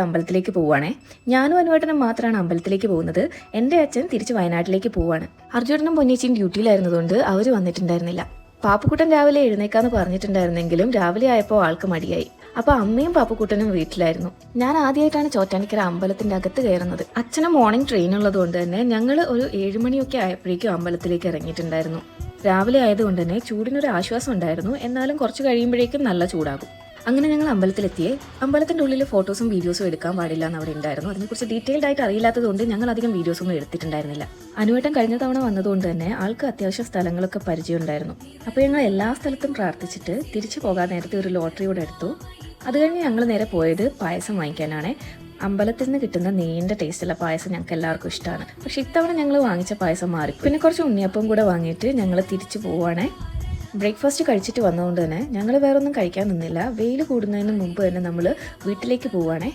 അമ്പലത്തിലേക്ക് പോവുകയാണേ. ഞാനും അനുവേട്ടനും മാത്രമാണ് അമ്പലത്തിലേക്ക് പോകുന്നത്. എൻ്റെ അച്ഛൻ തിരിച്ച് വയനാട്ടിലേക്ക് പോവുകയാണ്. അർജുനനും പൊന്നേച്ചിയും ഡ്യൂട്ടിയിലായിരുന്നതുകൊണ്ട് അവർ വന്നിട്ടുണ്ടായിരുന്നില്ല. പാപ്പുക്കുട്ടൻ രാവിലെ എഴുന്നേക്കാന്ന് പറഞ്ഞിട്ടുണ്ടായിരുന്നെങ്കിലും രാവിലെ ആയപ്പോൾ ആൾക്ക് മടിയായി. അപ്പോൾ അമ്മയും പാപ്പുക്കുട്ടനും വീട്ടിലായിരുന്നു. ഞാൻ ആദ്യമായിട്ടാണ് ചോറ്റാനിക്കര അമ്പലത്തിൻ്റെ അകത്ത് കയറുന്നത്. അച്ഛന് മോർണിംഗ് ട്രെയിൻ ഉള്ളതുകൊണ്ട് തന്നെ ഞങ്ങൾ ഒരു 7 മണിയൊക്കെ ആയപ്പോഴേക്കും അമ്പലത്തിലേക്ക് ഇറങ്ങിയിട്ടുണ്ടായിരുന്നു. രാവിലെ ആയതുകൊണ്ട് തന്നെ ചൂടിനൊരു ആശ്വാസം ഉണ്ടായിരുന്നു. എന്നാലും കുറച്ച് കഴിയുമ്പോഴേക്കും നല്ല ചൂടാകും. അങ്ങനെ ഞങ്ങൾ അമ്പലത്തിലെത്തിയേ. അമ്പലത്തിൻ്റെ ഉള്ളിൽ ഫോട്ടോസും വീഡിയോസും എടുക്കാൻ പാടില്ല എന്ന് അവിടെ ഉണ്ടായിരുന്നു. അതിനെക്കുറിച്ച് ഡീറ്റെയിൽഡ് ആയിട്ട് അറിയില്ലാത്തതുകൊണ്ട് ഞങ്ങൾ അധികം വീഡിയോസൊന്നും എടുത്തിട്ടുണ്ടായിരുന്നില്ല. അനുവേട്ടൻ കഴിഞ്ഞ തവണ വന്നതുകൊണ്ട് തന്നെ ആൾക്ക് അത്യാവശ്യം സ്ഥലങ്ങളൊക്കെ പരിചയം ഉണ്ടായിരുന്നു. അപ്പോൾ ഞങ്ങൾ എല്ലാ സ്ഥലത്തും പ്രാർത്ഥിച്ചിട്ട് തിരിച്ചു പോകാൻ നേരത്തെ ഒരു ലോട്ടറിയോടെ എടുത്തു. അത് കഴിഞ്ഞ് ഞങ്ങൾ നേരെ പോയത് പായസം വാങ്ങിക്കാനാണ്. അമ്പലത്തിൽ നിന്ന് കിട്ടുന്ന നീണ്ട ടേസ്റ്റുള്ള പായസം ഞങ്ങൾക്ക് എല്ലാവർക്കും ഇഷ്ടമാണ്. പക്ഷെ ഇത്തവണ ഞങ്ങൾ വാങ്ങിച്ച പായസം മാറി. പിന്നെ കുറച്ച് ഉണ്ണിയപ്പം കൂടെ വാങ്ങിയിട്ട് ഞങ്ങൾ തിരിച്ചു പോവുകയാണേ. ബ്രേക്ക്ഫാസ്റ്റ് കഴിച്ചിട്ട് വന്നതുകൊണ്ട് തന്നെ ഞങ്ങൾ വേറെ ഒന്നും കഴിക്കാൻ നിന്നില്ല. വെയിൽ കൂടുന്നതിന് മുമ്പ് തന്നെ നമ്മൾ വീട്ടിലേക്ക് പോവുകയാണേ.